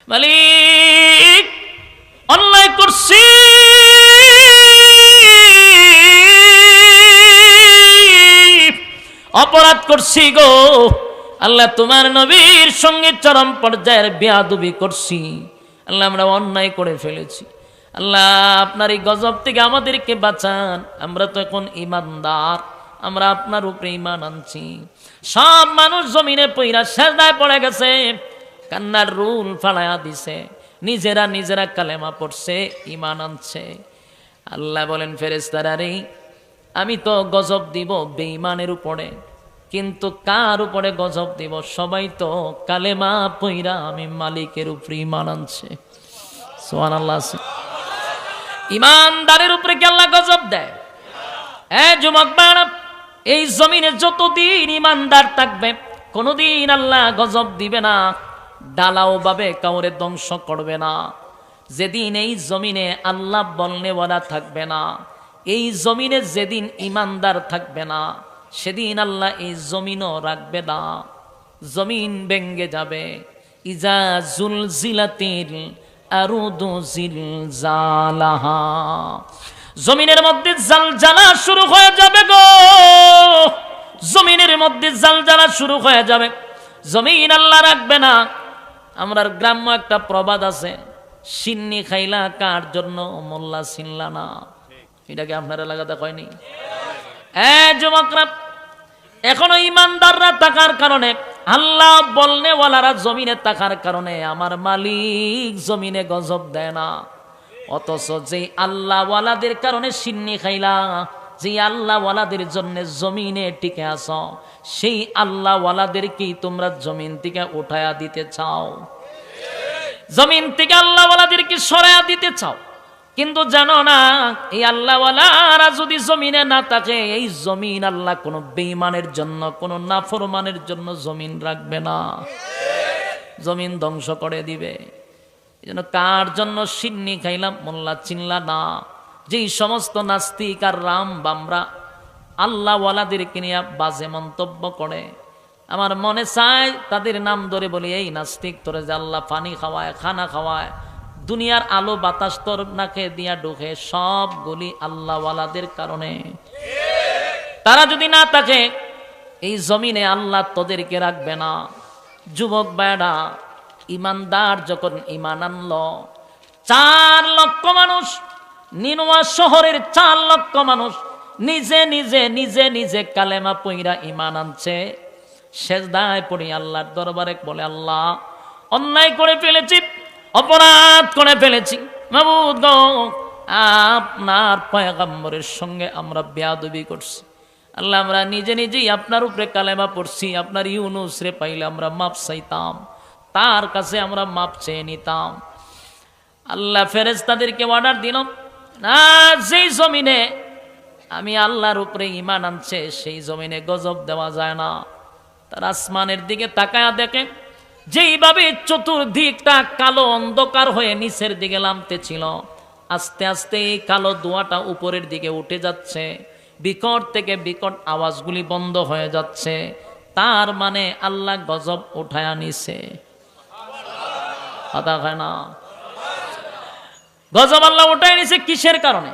মালিক অন্যায় করছি, অপরাধ করছি গো আল্লাহ, তোমার নবীর সঙ্গে চরম পর্যায়ের বেয়াদবি করছি আল্লাহ, আমরা অন্যায় করে ফেলেছি আল্লাহ, আপনার এই গজব থেকে আমাদেরকে বাঁচান। আমরা তো এখন ঈমানদার, আমরা আপনার উপরে ঈমান আনছি। সব মানুষ জমিনে পইরা সেজদায় পড়ে গেছে, কান্নার রুল ফালায়া দিছে, নিজেরা নিজেরা কালেমা পড়ছে, ঈমান আনছে। আল্লাহ বলেন ফেরেশতারা রে, আমি তো গজব দিব বেঈমানের উপরে, কিন্তু কার উপরে গজব দিব? সবাই তো কালেমা পইরা আমি মালিকের উপরে ঈমান আনছে। সুবহানাল্লাহ। ঈমানদারের উপরে কি আল্লাহ গজব দেয়? যুবক বাড়া, এই জমিনে যতদিন ঈমানদার থাকবে কোনদিন আল্লাহ গজব দিবে না, ডালাও ভাবে কাউরে ধ্বংস করবে না। যেদিন এই জমিনে আল্লাহ বলনেওয়ালা থাকবে না, এই জমিনে যেদিন ঈমানদার থাকবে না, সেদিন আল্লাহ এই জমিনও রাখবে না, জমিন ভেঙ্গে যাবে। ইজা জুলজিলাতিল আরদু জিলজালাহা, জমিনের মধ্যে জালজালা শুরু হয়ে যাবে গো, জমিনের মধ্যে জালজালা শুরু হয়ে যাবে, জমিন আল্লাহ রাখবে না। আমরার গ্রাম্য একটা প্রবাদ আছে, সিন্নি খাইলা কার জন্য মোল্লা চিনলা না। এটাকে আপনার এলাকাতে হয়নি? যুবকরা, এখনো ইমানদাররা থাকার কারণে, আল্লাহ বলনেওয়ালারা জমিনে থাকার কারণে আমার মালিক জমিনে গজব দেয় না। অথচ যে আল্লাহওয়ালাদের কারণে সিন্নি খাইলা, যে আল্লাহওয়ালাদের জন্য জমিনে টিকে আস, সেই আল্লাহওয়ালাদেরকেই তোমরা জমিন থেকে উঠায়া দিতে চাও, জমিন থেকে আল্লাহওয়ালাদেরকে সরাইয়া দিতে চাও। কিন্তু জানো না, এই আল্লাহওয়ালারা যদি জমিনে না থাকে, এই জমিন আল্লাহ কোনো বেঈমানের জন্য, কোনো নাফরমানের জন্য জমিন রাখবে না, জমিন ধ্বংস করে দিবে। এই জন্য কার জন্য সিন্নি খাইলাম মোল্লা চিনলা না। যেই সমস্ত নাস্তিক আর রাম বামরা আল্লাহওয়ালাদেরকে নিয়ে বাজে মন্তব্য করে, আমার মনে চায় তাদের নাম ধরে বলি, এই নাস্তিক, তোরে যে আল্লাহ পানি খাওয়ায়, খানা খাওয়ায়, দুনিয়ার আলো বাতাস তোর নাকে দিয়া ঢুকে, সবগুলি আল্লাহওয়ালাদের কারণে। তারা যদি না থাকে এই জমিনে আল্লাহ তোদেরকে রাখবে না। যুবক ভাইরা, ইমানদার যখন ঈমান আনলো, 4 লক্ষ মানুষ, নিনোয়া শহরের 4 লক্ষ মানুষ নিজে নিজে নিজে নিজে কালেমা পইরা ঈমান আনছে, সেজদায় পড়ে আল্লাহর দরবারে বলে, আল্লাহ অন্যায় করে ফেলেছি, অপরাধ করে ফেলেছি, মাবুদ গো, আপনার পয়গম্বরের সঙ্গে আমরা বেয়াদবি করছি আল্লাহ, আমরা নিজে নিজেই আপনার উপরে কালেমা পড়ছি, আপনার ইউনুস রে পাইলে আমরা মাপ চাইতাম, তার কাছে আমরা মাপ চেয়ে নিতাম। আল্লাহ ফেরেশতাদেরকে অর্ডার দিল, না, যেই জমিনে আমি আল্লাহর উপরে ঈমান আনছে সেই জমিনে গজব দেওয়া যায় না। তার আসমানের দিকে তাকায়া দেখে, যেইভাবে চতুর্দিকটা কালো অন্ধকার হয়ে নিচের দিকে নামতে ছিল, আস্তে আস্তে এই কালো ধোঁয়াটা উপরের দিকে উঠে যাচ্ছে, বিকট থেকে বিকট আওয়াজগুলি বন্ধ হয়ে যাচ্ছে। তার মানে আল্লাহ গজব উঠায়া নিছে। কথা হয় না? গজব আল্লাহ উঠায় নিছে কিসের কারণে?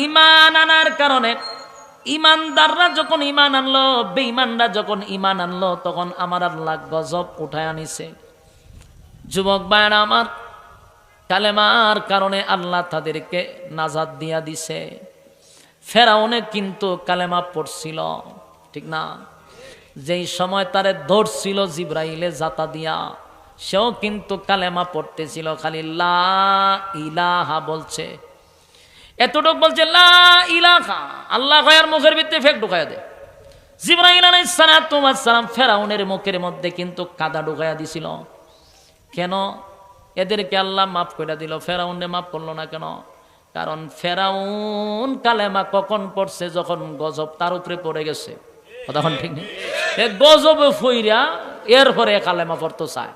ঈমান আনার কারণে। ঈমানদাররা যখন ঈমান আনলো, বেঈমানরা যখন ঈমান আনলো, তখন আমার আল্লাহ গজব উঠায় আনিছে। যুবক ভাইরা আমার, কালেমার কারণে আল্লাহ তাদেরকে নাজাত দিয়া দিছে। ফেরাউনে কিন্তু কালেমা পড়ছিল, ঠিক না? যেই সময় তারে ধরছিল জিব্রাইলে জাতা দিয়া, সেও কিন্তু কালেমা পড়তেছিল, খালি লা ইলাহা বলছে, এতটুক বলছে লা ইলাহা, আল্লাহ কয়ার মুখের ভিতরে ফেক ঢুকাইয়া দেয়। জিবরাইল আলাইহিস সালাম ফেরাউনের মুখের মধ্যে কিন্তু কাদা ঢুকাইয়া দিছিল। কেন? এদেরকে আল্লাহ মাফ করে দিল, ফেরাউনরে মাফ করলো না কেন? কারণ ফেরাউন কালেমা কখন পড়ছে? যখন গজব তার উপরে পড়ে গেছে। তখন ঠিক নেই, গজবে ফইরা এরপরে কালেমা পড়তে চায়।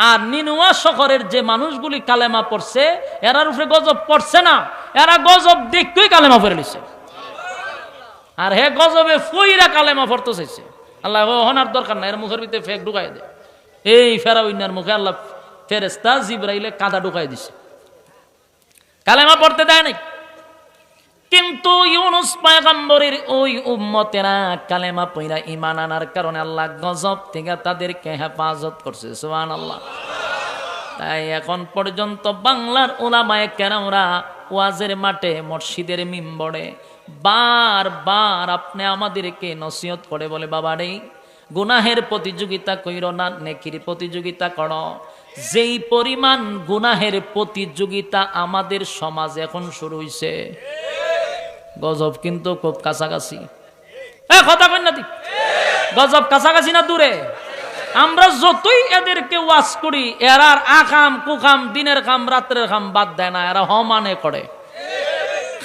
আর নিনুয়া শহরের যে মানুষগুলি কালেমা পড়ছে, এরার উপরে গজব পড়ছে না, এরা গজব দেখতেই কালেমা পড়ে নিছে। আর হে গজবে ফইরা কালেমা পড়তে চাইছে। আল্লাহ হনার দরকার না, এর মুখের ভিতরে ফেক ঢুকাই দেয়। এই ফেরাউনের মুখে আল্লাহ ফেরেশতা জিবরাইলে কাদা ঢুকাই দিছে, কালেমা পড়তে দেয় নাই। কিন্তু ইউনুস পয়গম্বরের ওই উম্মতেরা কালেমা পয়রা ঈমান আনার কারণে আল্লাহ গজব থেকে তাদেরকে হেফাজত করছে। সুবহানাল্লাহ। তাই এখন পর্যন্ত বাংলার উলামায়ে কেরামরা ওয়াজের মাঠে, মসজিদের মিম্বরে বারবার আপনি আমাদেরকে নসিহত করে বলে, বাবা রে, গুনাহের প্রতিযোগিতা কইরো না, নেকির প্রতিযোগিতা করো। যেই পরিমাণ গুনাহের প্রতিযোগিতা আমাদের সমাজে এখন শুরু হইছে, গজব কিন্তু খুব কাছাকাছি। কথা কই না, গজব কাছাকাছি না দূরে? আমরা যতই এদেরকে ওয়াজ করি, এরার আকাম কুকাম, দিনের কাম রাত্রের কাম বাদ দেয় না, এরা হমানে করে।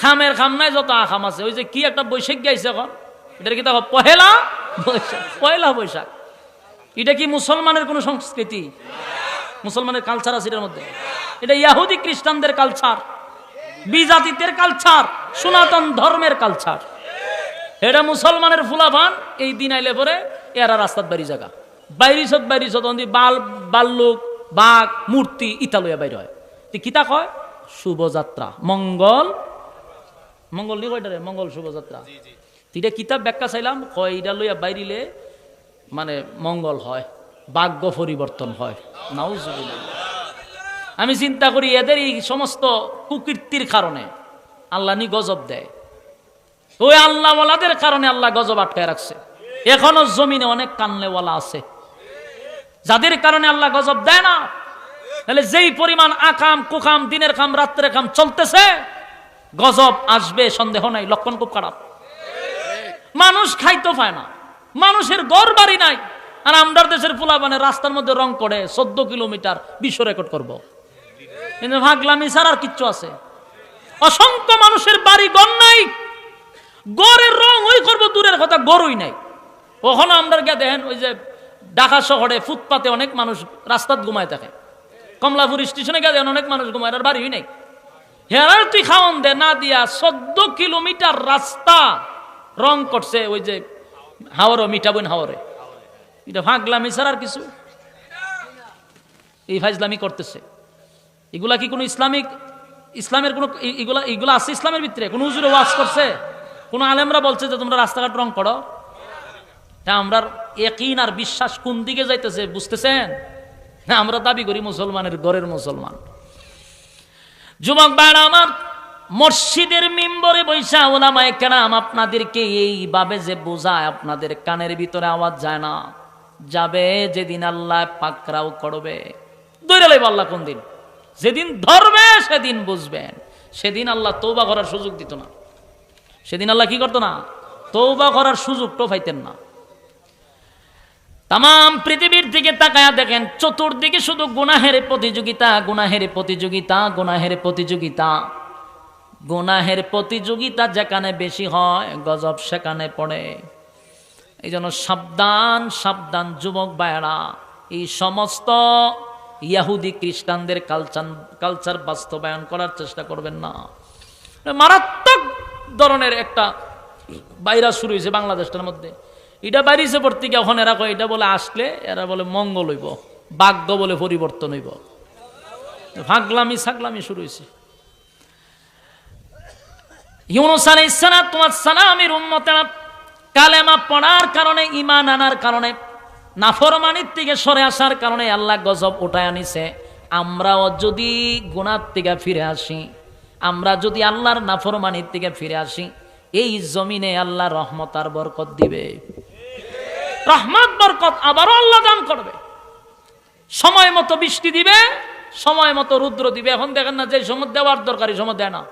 খামের খাম নাই, যত আকাম আছে। ওই যে কি একটা বৈশাখ গাইছে এখন, এটা কি দেখো পহেলা বৈশাখ, পয়লা বৈশাখ। এটা কি মুসলমানের কোন সংস্কৃতি? মুসলমানের কালচার আছে এটার মধ্যে? এটা ইহুদি খ্রিস্টানদের কালচার, বিজাতিদের কালচার, সনাতন ধর্মের কালচার। এটা মুসলমানের ফুলাফান এই দিন আইলে পরে এরা রাস্তার বাড়ি জায়গা বাইরিছত বাল্লুক বাঘ মূর্তি ইতালুয়া বাইর হয়। কিতা কয়? শুভযাত্রা, মঙ্গল মঙ্গল নি কয়টারে মঙ্গল শুভযাত্রা। এটা কিতাব ব্যাখ্যা চাইলাম, কয় এটা লইয়া বাইরিলে মানে মঙ্গল হয়, ভাগ্য পরিবর্তন হয়। নাউজুবিল্লাহ। আমি চিন্তা করি এদের এই সমস্ত কুকীর্তির কারণে আল্লাহ নি গজব দেয়। ওই আল্লাহওয়ালাদের কারণে আল্লাহ গজব আটকায় রাখছে। এখনো জমিনে অনেক কানলেওয়ালা আছে যাদের কারণে আল্লাহ গজব দেয় না। তাহলে যেই পরিমাণ আকাম কুকাম, দিনের কাম রাত্রের কাম চলতেছে, গজব আসবে সন্দেহ নাই। লক্ষণ খুব খারাপ। মানুষ খাইতে পায় না, মানুষের ঘর বাড়ি নাই, আর আমরার দেশের পোলাপানে রাস্তার মধ্যে রং করে 14 কিলোমিটার বিশ্ব রেকর্ড করব। কিন্তু ভাগলামি ছাড়া আর কিচ্ছু আছে? অসংখ্য মানুষের বাড়ি ঘর নাই, গড়ের রং ওই করবো দূরের কথা, গড়ই নাই। ওখানে আমরা গিয়ে দেখেন, ওই যে ঢাকা শহরে ফুটপাতে অনেক মানুষ রাস্তাত ঘুমায় থাকে, কমলাপুর স্টেশনে গিয়ে দেখেন অনেক মানুষ ঘুমায়, আর বাড়িই নাই। হেরার তুই খাওয়ান দে না দিয়া 14 কিলোমিটার রাস্তা রং করছে, ওই যে হাওড়ে মিঠাবইন হাওড়ে। এটা ভাগলামি ছাড়া আর কিছু? এই ফাজলামি করতেছে। এগুলা কি কোনো ইসলামের কোনো এগুলা আছে ইসলামের ভিতরে? কোন হুজুরে ওয়াজ করছে? কোন আলেমরা বলছে যে তোমরা রাস্তাঘাট রং করো? হ্যাঁ, আমরা ইয়াকিন আর বিশ্বাস কোন দিকে যাইতেছে বুঝতেছেন? হ্যাঁ, আমরা দাবি করি মুসলমানের ঘরের মুসলমান। যুবক ভাইরা আমার, মসজিদের মিম্বরে বৈশা ওলামায়ে কেরাম আপনাদেরকে এইভাবে যে বোঝায়, আপনাদের কানের ভিতরে আওয়াজ যায় না। যাবে যেদিন আল্লাহ পাকড়াও করবে, ধরে লইব আল্লাহ কোন দিন, যেদিন ধরবে সেদিন বুঝবেন। সেদিন আল্লাহ তওবা করার সুযোগ দিত না। সেদিন আল্লাহ কি করতো না? তওবা করার সুযোগটাও পাইতেন না। তাম পৃথিবীর দিকে তাকায়া দেখেন, চতুর্দিকে শুধু গুনাহের প্রতিযোগিতা, গুনাহের প্রতিযোগিতা, গুনাহের প্রতিযোগিতা। গুনাহের প্রতিযোগিতা যেখানে বেশি হয়, গজব সেখানে পড়ে। এই জন্য সাবধান সাবধান যুবক ভাইয়েরা, এই সমস্ত ইহুদি খ্রিস্টানদের কালচার বাস্তবায়ন করার চেষ্টা করবেন না। মারাত্মক ধরনের একটা ভাইরাস শুরু হয়েছে বাংলাদেশটার মধ্যে। এটা বাইরেছে পড়তে গিয়ে এখন এরা কয় এটা বলে আসলে এরা বলে মঙ্গল হইব, ভাগ্য বলে পরিবর্তন হইব। ভাগলামি ছাগলামি শুরু হয়েছে। ইউনূস আলাইহিস সালামের উম্মতেরা কালেমা পড়ার কারণে, ঈমান আনার কারণে, নাফরমানির থেকে সরে আসার কারণে আল্লাহ গজব উঠায় আনিছে। আমরাও যদি গুনার থেকে ফিরে আসি, আমরা যদি আল্লাহর নাফরমানির থেকে ফিরে আসি, এই জমিনে আল্লাহ রহমত আর বরকত দিবে। রহমত বরকত আবারও আল্লাহ দান করবে। সময় মতো বৃষ্টি দিবে, সময় মতো রুদ্র দিবে। এখন দেখেন না, যে সময় দেওয়ার দরকার এই সময় দেয় না,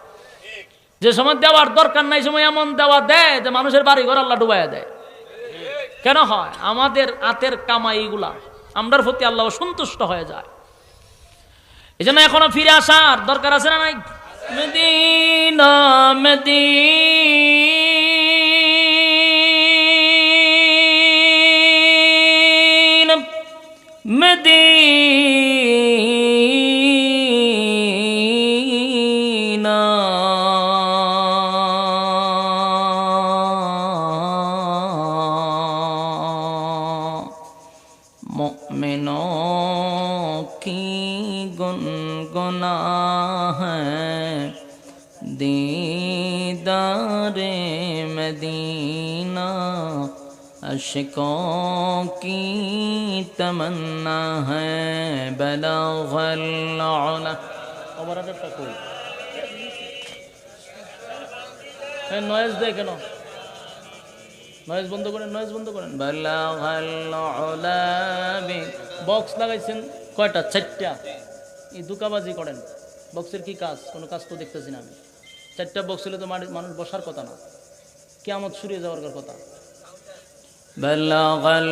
যে সময় দেওয়ার দরকার নাই সময় এমন দেওয়া দেয় যে মানুষের বাড়ি ঘর আল্লাহ ডুবাইয়া দেয়। কেন হয়? আমাদের হাতের কামাইগুলা আমরার প্রতি আল্লাহ সন্তুষ্ট হয়ে যায়। এই জন্য এখনো ফিরে আসার দরকার আছে না নাই? মদিনা মদিনা মদিনা মুমিনোं की गुनाह है दीदारे मदीना अशकों की तमन्ना है बलगल उला। অপারেটরটা কই? নয়েজ দেয় কেন? নয়েজ বন্ধ করেন, নয়েজ বন্ধ করেন। বালাগাল উলা বক্স লাগাইছেন কয়টা? 4টা। এই দুকাবাজি করেন। বক্সের কি কাজ? কোনো কাজ তো দেখতেছি না আমি। 4টা বক্স হলে তো মানুষ বসার কথা না, কিয়ামত শুরু হয়ে যাওয়ার কথা। বালাগাল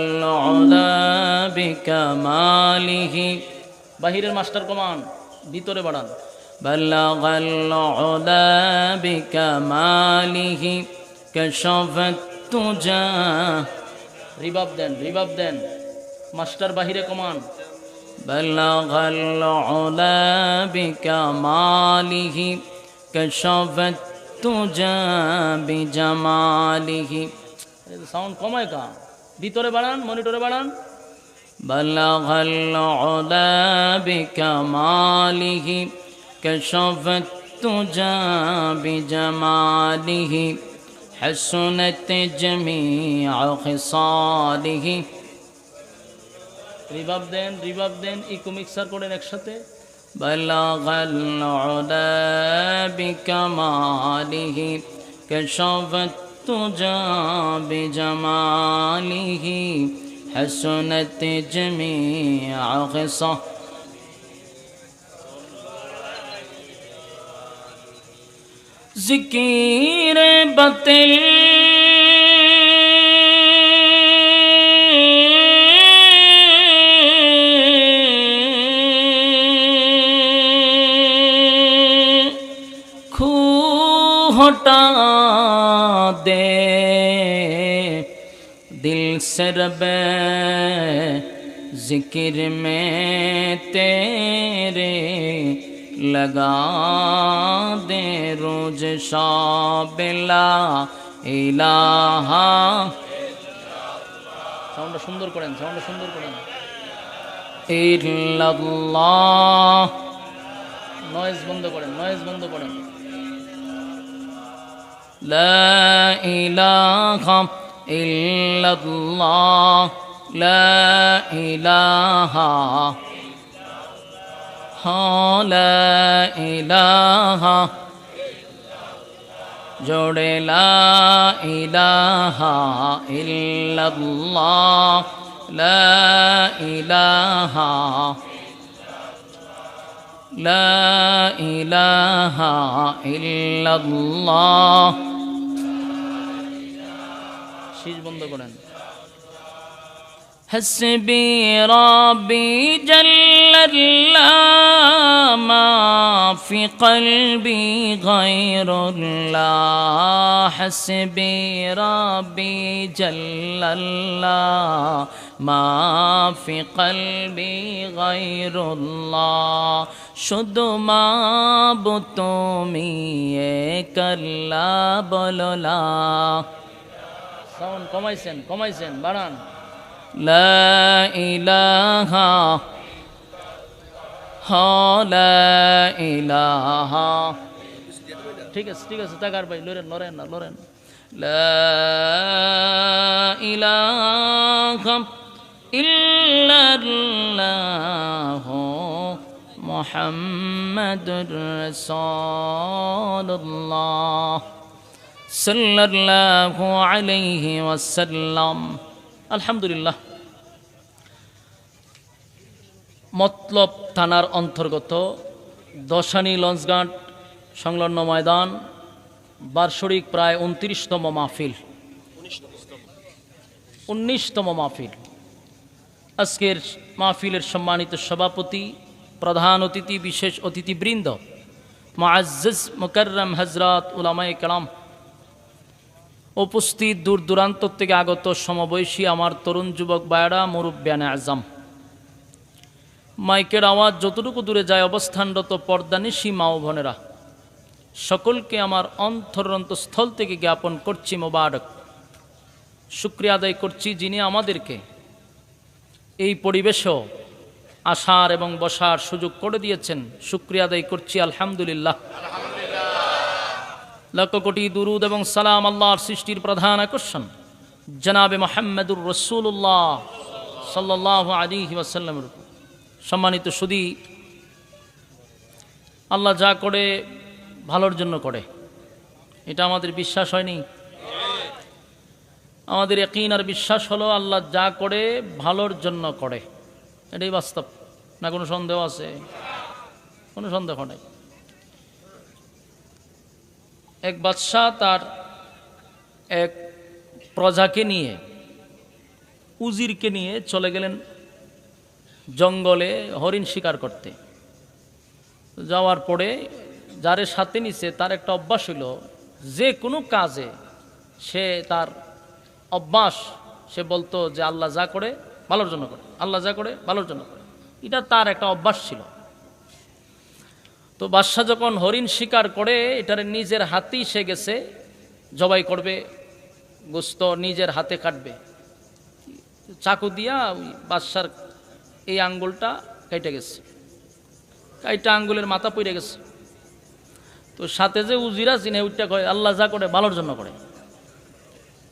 উলা বিকামালিহি, বাহিরের মাস্টার কমান্ড, ভিতরে বাড়ান। বালাগাল উলা বিকামালিহি কাশাফাত তুজা, রিভাব দেন, রিভাব দেন। মাস্টার বাহিরে কমান্ড। বালাগাল উলা বিকামালিহি কাশাফাত তুজা বিজামালিহি, সাউন্ড কমায় কা, ভিতরে বাড়ান, মনিটরে বাড়ান। বালাগাল উলা বিকামালিহি কাশাফাত তুজা বিজামালিহি হাসনাত জামিউ খিসালিহি। রিভাব দেন, রিভাব দেন, ইকো মিক্সার করেন একসাথে। বালাগাল উলা বিকামালিহি কাশাফাত তুজা বিজামালিহি হাসনাত জামিউ খিসালিহি। ज़िकीर बतिल खू हटा दे दिल से रबे ज़िक्र में तेरे लगा दे रोज शाबिला इलाहा। সাউন্ডটা সুন্দর করেন, সাউন্ডটা সুন্দর করেন। ইল্লাল্লাহ, নয়েজ বন্ধ করেন, নয়েজ বন্ধ করেন। লা ইলাহা ইল্লাল্লাহ, লা ইলাহা লা ইলাহা जोड़े ला इलाहा इल्लल्लाह, ला इलाहा इल्लल्लाह। शीश बंद करें। हस्बी रब्बी जल्लल्लाह मा फी क़ल्बी गैरुल्लाह। हस्बी रब्बी जल्लल्लाह मा फी क़ल्बी गैरुल्लाह। शुद्ध माबुद तुमी एक अल्लाह बोलोला। साउंड कमाइছেন, कमाइছেন, বাড়ান। লা ইলাহা লা ইলাহা। ঠিক আছে, ঠিক আছে, তাকার ভাই লরেন, লরেন না, লরেন। লা ইলাহা ইল্লাল্লাহ মুহাম্মাদুর রাসূলুল্লাহ সাল্লাল্লাহু আলাইহি ওয়াসাল্লাম। আলহামদুলিল্লাহ। মতলব থানার অন্তর্গত দশানী লঞ্চঘাট সংলগ্ন ময়দান বার্ষিক প্রায় 29তম মাহফিল, 19তম মাহফিল। আজকের মাহফিলের সম্মানিত সভাপতি, প্রধান অতিথি, বিশেষ অতিথিবৃন্দ, মুআজ্জাজ মুকাররম হযরত উলামায়ে কেরাম, উপস্থিত দূর দূরান্ত থেকে আগত সমবয়সী আমার তরুণ যুবক ভাইয়েরা, মুরব্বিয়ানে আজম, মাইকের আওয়াজ যতটুকু দূরে যায় অবস্থানরত পর্দানিশী মা ও বোনেরা, সকলকে আমার অন্তরস্থল থেকে জ্ঞাপন করছি মোবারক। শুকরিয়া আদায় করছি যিনি আমাদেরকে এই পরিবেশেও আসার এবং বসার সুযোগ করে দিয়েছেন, শুকরিয়া আদায় করছি আলহামদুলিল্লাহ। লক্ষ কোটি দুরুদ এবং সালাম আল্লাহর সৃষ্টির প্রধান আকর্ষণ জনাবে মুহাম্মদুর রাসূলুল্লাহ সাল্লাল্লাহু আলাইহি ওয়াসাল্লামের উপর। সম্মানিত সুধী, আল্লাহ যা করে ভালোর জন্য করে, এটা আমাদের বিশ্বাস হয়নি? আমাদের ইয়াকিন আর বিশ্বাস হলো আল্লাহ যা করে ভালোর জন্য করে, এটাই বাস্তব। না কোনো সন্দেহ আছে? কোনো সন্দেহ নেই। এক বাদশাহ তার এক প্রজাকে নিয়ে, উজিরকে নিয়ে চলে গেলেন জঙ্গলে হরিণ শিকার করতে। যাওয়ার পরে যারে সাথে নিছে তার একটা অভ্যাস হইল, যে কোনো কাজে সে তার অভ্যাস, সে বলতো যে আল্লাহ যা করে ভালোর জন্য করে, আল্লাহ যা করে ভালোর জন্য করে। এটা তার একটা অভ্যাস ছিল। তো বাদশাহ যখন হরিণ শিকার করে, এটার নিজের হাতেই সে গেছে জবাই করবে, গোস্ত নিজের হাতে কাটবে। চাকু দিয়া ওই বাদশার এই আঙ্গুলটা কেটে গেছে, কাইটা আঙ্গুলের মাথা পড়ে গেছে। তো সাথে যে উজিরা চিনে ওইটা কয় আল্লাহ যা করে ভালোর জন্য করে।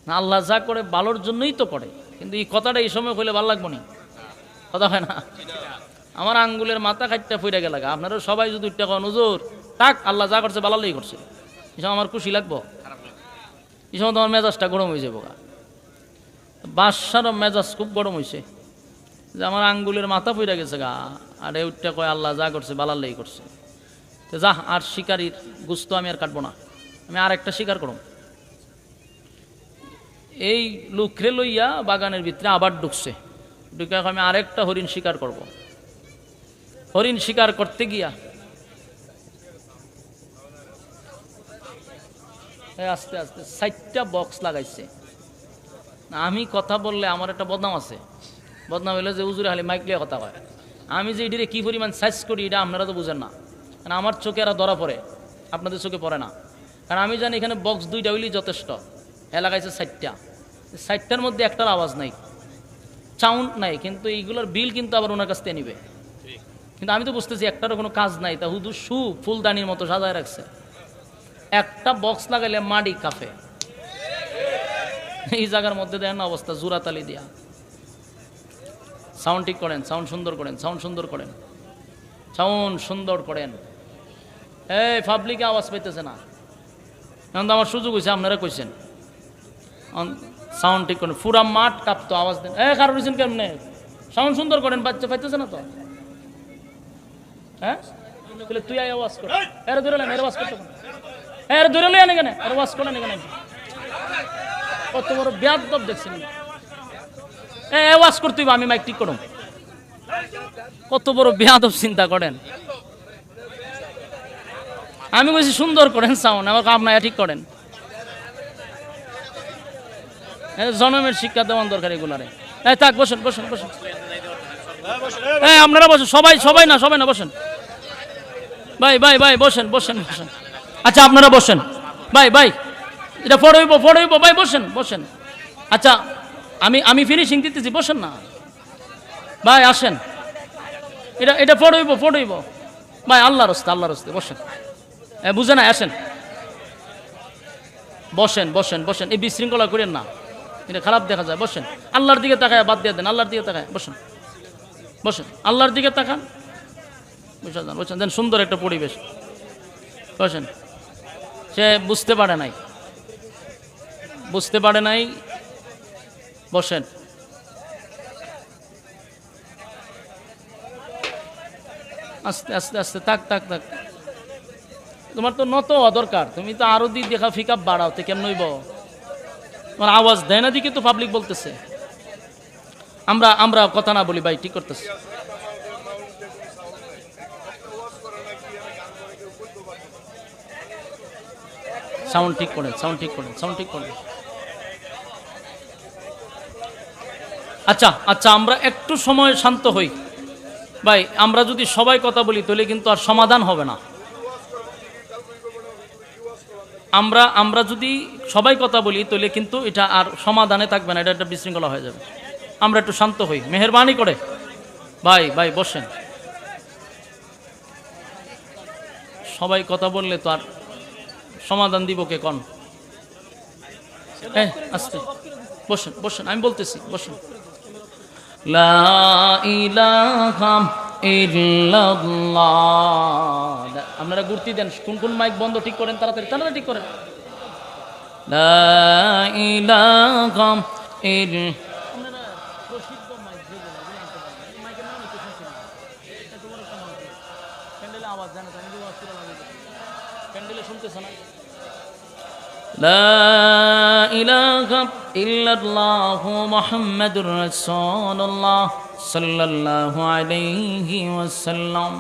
না, আল্লাহ যা করে ভালোর জন্যই তো করে, কিন্তু এই কথাটা এই সময় কইলে ভালো লাগবো নি? কথা হয় না? আমার আঙ্গুলের মাথা কাটটা পড়ে গেল, আপনারা সবাই যদি উঠতে কন হুজুর থাক, আল্লাহ যা করছে ভালোই করছে, এই সময় আমার খুশি লাগবো? এই সময় তোমার মেজাজটা গরম হয়ে যাবো। বাদশারও মেজাজ খুব গরম হয়েছে যে আমার আঙ্গুলের মাথা পড়ে গেছে গা, আর এই উঠতে কয় আল্লাহ যা করছে ভালোই করছে। তো যা, আর শিকারির গুস্ত আমি আর কাটবো না, আমি আর একটা শিকার করব। এই লুকরে লইয়া বাগানের ভিতরে আবার ঢুকছে, ঢুকে আমি আরেকটা হরিণ শিকার করব। হরিণ শিকার করতে গিয়া আস্তে আস্তে 4টা বক্স লাগাইছে। আমি কথা বললে আমার একটা বদনাম আছে, বদনাম হইলে যে হুজুরে খালি মাইক লিয়ে কথা কয়। আমি যে এটিরে কি পরিমাণ সাইজ করি এটা আপনারা তো বুঝেন না, কারণ আমার চোখে এরা ধরা পড়ে, আপনাদের চোখে পড়ে না। কারণ আমি জানি এখানে বক্স 2টা হইলেই যথেষ্ট, লাগাইছে 4টা। 4টার মধ্যে একটার আওয়াজ নাই, সাউন্ড নাই, কিন্তু এইগুলোর বিল কিন্তু আবার ওনার কাছ থেকে নিবে। কিন্তু আমি তো বুঝতেছি একটারও কোনো কাজ নাই, তা হুদু ফুলদানির মতো সাজায় রাখছে। একটা বক্স লাগাইলে মাটি কাফে। এই জায়গার মধ্যে দেন অবস্থা, জোড়াতালি দিয়া। সাউন্ড ঠিক করেন, সাউন্ড সুন্দর করেন, সাউন্ড সুন্দর করেন, সাউন্ড সুন্দর করেন। এই পাবলিকে আওয়াজ পাইতেছে না, এখন তো আমার সুযোগ হয়েছে, আপনারা কইছেন সাউন্ড ঠিক করেন। পুরা মাঠ কাঁপতো, আওয়াজ দেন। কারো রিসেন কেমনে সাউন্ড সুন্দর করেন, বাচ্চা পাইতেছে না তো? হ্যাঁ, তুই আওয়াজ কর, এর ধরে নেন, এর আওয়াজ করতে, এর ধরে লই আনে কেন, এর আওয়াজ করেন এখানে। কত বড় বেয়াদব দেখছেন, আওয়াজ করতে আমি মাইক ঠিক করুন, কত বড় বেয়াদব চিন্তা করেন। আমি বলছি সুন্দর করেন সাউন্ড, আমার আপনারা ঠিক করেন। জনমের শিক্ষা দেওয়ান দরকার এগুলারে। থাক, বসেন বসেন বসেন, আপনারা বসেন, সবাই সবাই না, সবাই না, বসেন ভাই ভাই ভাই, বসেন বসেন বসেন। আচ্ছা আপনারা বসেন ভাই ভাই, এটা ফড়ইব ভাই, বসেন বসেন। আচ্ছা আমি ফিনিশিং দিতেছি, বসেন না ভাই, আসেন। এটা ফড়ইব ভাই, আল্লাহর রাস্তে বসেন। বুঝে না, আসেন বসেন বসেন বসেন। এই বিশৃঙ্খলা করেন না, এটা খারাপ দেখা যায়। বসেন, আল্লাহর দিকে তাকায়, বাদ দিয়ে দেন, আল্লাহর দিকে তাকায় বসেন, বসেন, আল্লাহর দিকে তাকান, বসে যান, বসেন, দেন সুন্দর একটা পরিবেশ। বসেন। সে বুঝতে পারে নাই, বসেন। আস্তে আস্তে আস্তে, থাক, তোমার তো নত দরকার, তুমি তো আরো দিক দেখা ফিকাপ বাড়াও, তো কেমন হইব? তোমার আওয়াজ দেয় না দিকে তো পাবলিক বলতেছে। আমরা কথা না বলি ভাই, ঠিক করতেছে। সাউন্ড ঠিক করেন। আচ্ছা আমরা একটু সময় শান্ত হই ভাই। আমরা যদি সবাই কথা বলি তাহলে কিন্তু আর সমাধান হবে না। আমরা যদি সবাই কথা বলি তাহলে কিন্তু এটা আর সমাধানে থাকবে না, এটা একটা বিশৃঙ্খলা হয়ে যাবে। আমরা একটু শান্ত হই, মেহেরবানি করে ভাই ভাই বসেন, সবাই কথা বললে তো আর সমাধান দিব কে কোন? আস্তে বসেন বসেন, আমি বলতেছি বসেন। লা ইলাহা ইল্লাল্লাহ। আপনারা গুরতি দেন, কোন কোন মাইক বন্ধ ঠিক করেন, তাড়াতাড়ি তাড়াতাড়ি ঠিক করেন। লা ইলাহা ইল্লাল্লাহ। লা ইলাহা ইল্লাল্লাহু মুহাম্মাদুর রাসূলুল্লাহ সাল্লাল্লাহু আলাইহি ওয়াসাল্লাম।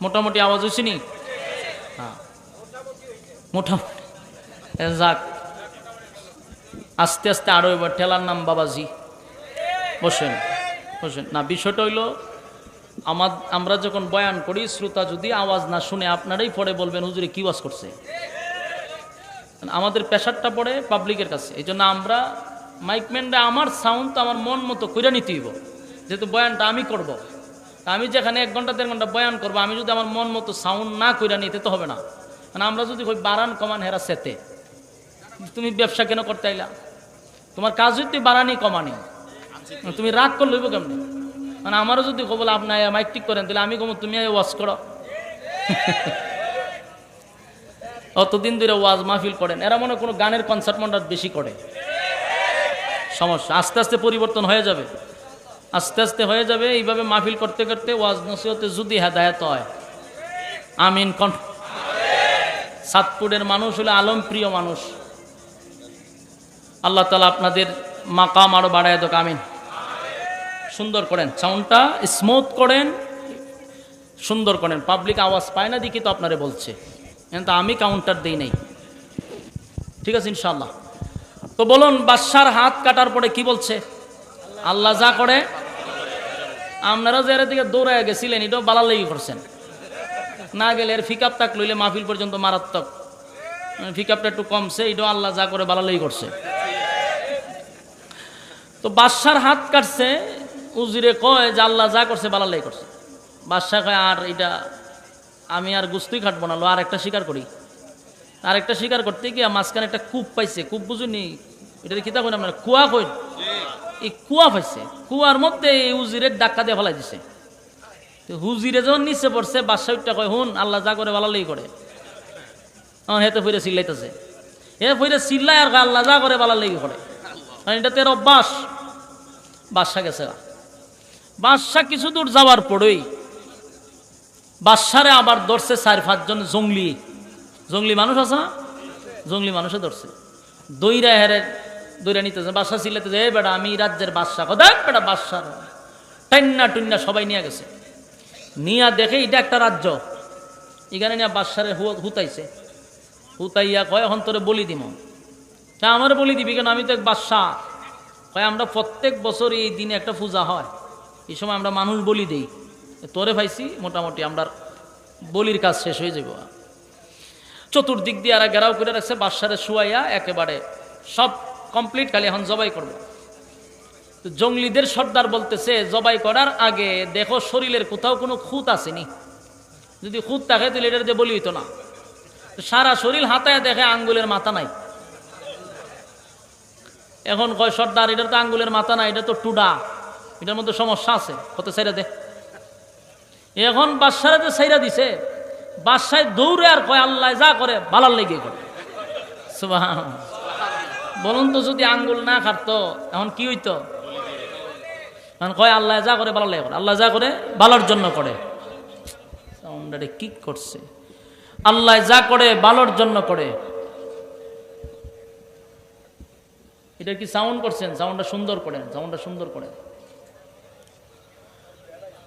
মোটামুটি আওয়াজ হইছেনি? হ্যাঁ মোটামুটি। যাক, আস্তে আস্তে আরো এবার ঠেলার নাম বাবাজি। বসেন বসেন। না, বিষয়টা হইলো আমরা যখন বয়ান করি, শ্রোতা যদি আওয়াজ না শুনে আপনারাই পরে বলবেন হুজুরে কি ওয়াজ করছে। আমাদের প্রেশারটা পড়ে পাবলিকের কাছে, এই জন্য আমরা মাইকম্যানরা আমার সাউন্ড তো আমার মন মতো কইরা নিতে হইব, যেহেতু বয়ানটা আমি করব। আমি যেখানে 1 ঘন্টা 1.5 ঘন্টা বয়ান করবো, আমি যদি আমার মন মতো সাউন্ড না কইরা নিতে তো হবে না। মানে আমরা যদি কই বাড়ান কমান হেরা সেতে, তুমি ব্যবসা কেন করতে আইলা? তোমার কাজ যদি বাড়ানি কমানি, তুমি রাগ করলে হইব কেমনি? মানে আমারও যদি বলে আপনার মাইক ঠিক করেন, তাহলে আমি কমো তুমি ওয়াজ করো। অতদিন ধরে ওয়াজ মাহফিল করেন, এরা মনে কোনো গানের কনসার্ট মন্ডার বেশি করে। সমস্যা, আস্তে আস্তে পরিবর্তন হয়ে যাবে, আস্তে আস্তে হয়ে যাবে। এইভাবে মাহফিল করতে করতে ওয়াজ নসিহতে যদি হেদায়েত হয়, আমিন কোন? সাতপুরের মানুষ হলে আলম প্রিয় মানুষ। আল্লাহ তাআলা আপনাদের মাকাম আরো বাড়ায় দেখ, আমিন। সুন্দর করেন, সাউন্ডটা স্মুথ করেন, সুন্দর করেন। পাবলিক আওয়াজ পায় না দেখি তো আপনারে বলছে, কিন্তু আমি কাউন্টার দেই নাই। ঠিক আছে ইনশাআল্লাহ। তো বলুন, বাদশার হাত কাটার পরে কি বলছে? আল্লাহ যা করে। আপনারা যে এর দিকে দৌড়ায় গেছিলেন, এটাও বালার লেগে করছেন। না গেলে এর ফিকাপ তাক লইলে মাহফিল পর্যন্ত মারাত্মক। ফিকাপটা একটু কমছে, এটাও আল্লাহ যা করে বালার লেগে করছে। তো বাদশার হাত কাটছে, উজিরে কয় যে আল্লাহ যা করছে বালার লেগে করছে। বাদশা কয় আর এটা আমি আর গুস্তুই খাটবো না, আর একটা শিকার করি। আর একটা শিকার করতে গিয়ে মাঝখানে একটা কূপ পাইছে। কূপ বুঝুনি, এটা কিতা কই আপনার? কুয়া কই। এই কুয়া পাইছে, কুয়ার মধ্যে এই উজিরের ডাক্কা দিয়ে ফেলাই দিছে। হুজিরে যখন নিচে পড়ছে, বাদশাহটা কয় হুন আল্লাহ যা করে বালালেই করে। হেতে ফিরে চিল্লাইতেছে, হে ফিরে চিল্লাই আর আল্লাহ যা করে বালালেই করে। এটা তের অভ্যাস। বাদশা গেছে, বাদশা কিছু দূর যাওয়ার পরেই বাদশারে আবার ধরছে 4-5 জন জঙ্গলি মানুষ আছে না, জঙ্গলি মানুষে ধরছে। দইরা নিতেছে। বাদশা চিল্লাইতেছে, এ বেটা আমি রাজ্যের বাদশা। দেখ বেটা বাদশার টান্না টুন্না সবাই নিয়ে গেছে। নিয়া দেখে এটা একটা রাজ্য, এখানে নিয়ে বাদশারে হুতাইছে। হুতাইয়া কয় এখন তোরে বলি দিব। তা আমার বলি দিবি কেন? আমি তো এক বাদশা। কয় আমরা প্রত্যেক বছর এই দিনে একটা পূজা হয়, এই সময় আমরা মানুষ বলি দেই। তোরে পাইছি, মোটামুটি আমরা বলির কাজ শেষ হয়ে যাব। চতুর্দিক দিয়ে আর ঘেরাও করে রাখছে, বাদশারে শুয়াইয়া একেবারে সব কমপ্লিট, খালি এখন জবাই করবো। জঙ্গলিদের সর্দার বলতেছে জবাই করার আগে দেখো শরীরের কোথাও কোনো খুঁত আসেনি, যদি খুঁত থাকে তাহলে এটার দিয়ে বলি হইতো না। সারা শরীর হাতায় দেখে আঙ্গুলের মাথা নাই। এখন কয় সর্দার এটার তো আঙ্গুলের মাথা নাই, এটা তো টুডা, এটার মধ্যে সমস্যা আছে, কত সাইরা দে। এখন বাদশারে যে সাইরা দিছে, বাদশায় দৌড়ে আর কয় আল্লাহ যা করে বালার লেগে করে। সুবহানাল্লাহ। বলুন তো যদি আঙ্গুল না কাটতো এখন কি হইতো? এখন কয় আল্লাহ যা করে বালার লেগে করে, আল্লাহ যা করে বালার জন্য করে। সাউন্ডারে কি করছে? আল্লাহ যা করে বালার জন্য করে। এটা কি সাউন্ড করছেন? সাউন্ডটা সুন্দর করেন, সাউন্ডটা সুন্দর করেন।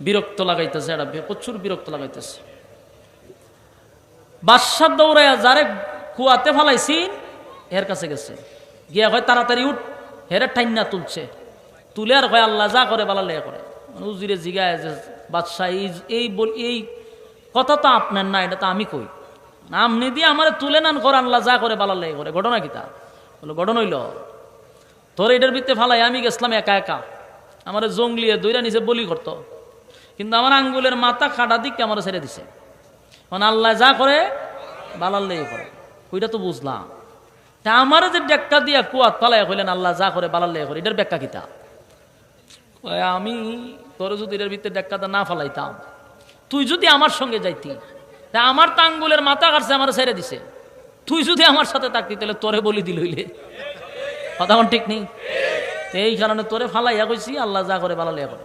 বিরক্ত লাগাইতেছে, এটা প্রচুর বিরক্ত লাগাইতেছে। বাদশা দৌড়াইয়া যারে কুয়াতে ফালাইছি এর কাছে গেছে, গিয়া কয় তাড়াতাড়ি উঠ। হেরে ঠাইনা তুলছে, তুলে আর কয় আল্লাহ যা করে বালা লেগে করে। উজিরে জিগায় যে বাদশাহ এই কথা তো আপনার না, এটা তো আমি কই। আপনি দিয়ে আমার তুলে নান করে আল্লাহ যা করে বালা লেগে করে, ঘটনা কি তা? বলো ঘটনা হইল তোর এটার ভিতরে ফালাই আমি গেছিলাম একা একা, আমার জঙ্গলিয়ে দইরা নিচে বলি করতো। কিন্তু আমার আঙ্গুলের মাথা কাটা দিক আমার ছেড়ে দিছে। মানে আল্লাহ যা করে বালার লেগে করে, ওইটা তো বুঝলাম। তা আমার যে ব্যাখ্যা দিয়া কুয়াত পালাই হইলেন আল্লাহ যা করে বালার লেগে করে, এটার ব্যাখ্যা কিতা? আমি তোর যদি এটার ভিতরে ব্যাখ্যাটা না ফালাইতাম, তুই যদি আমার সঙ্গে যাইতি, তা আমার তো আঙ্গুলের মাথা কাটছে আমার ছেড়ে দিছে, তুই যদি আমার সাথে থাকতি তাহলে তোরে বলি দিল হইলে, কথা আমার ঠিক নেই। এই কারণে তোরে ফালাইয়া কইছি আল্লাহ যা করে বালার লেগে করে,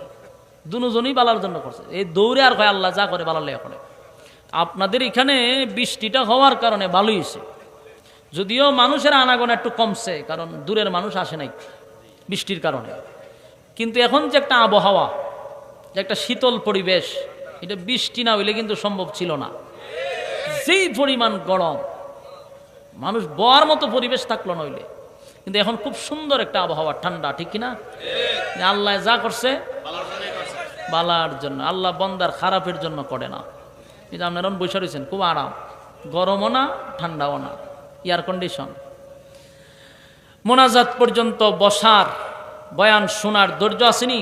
দুজনই বালার জন্য করছে। এই দৌড়ে আর কয় আল্লাহ যা করে বালার লেগে করে। আপনাদের এখানে বৃষ্টিটা হওয়ার কারণে ভালোই হয়েছে, যদিও মানুষের আনাগোনা একটু কমছে, কারণ দূরের মানুষ আসে নাই বৃষ্টির কারণে। কিন্তু এখন যে একটা আবহাওয়া, যে একটা শীতল পরিবেশ, এটা বৃষ্টি না হইলে কিন্তু সম্ভব ছিল না। যেই পরিমাণ গরম, মানুষ বর মতো পরিবেশ থাকলো নইলে। কিন্তু এখন খুব সুন্দর একটা আবহাওয়া, ঠান্ডা, ঠিক কিনা? আল্লাহ যা করছে বালার জন্য, আল্লাহ বন্দার খারাপের জন্য করে না। কিন্তু আপনারা বসে রয়েছেন খুব আরাম, গরমও না ঠান্ডাও না, এয়ার কন্ডিশন। মোনাজাত পর্যন্ত বসার, বয়ান শোনার ধৈর্য আসেনি?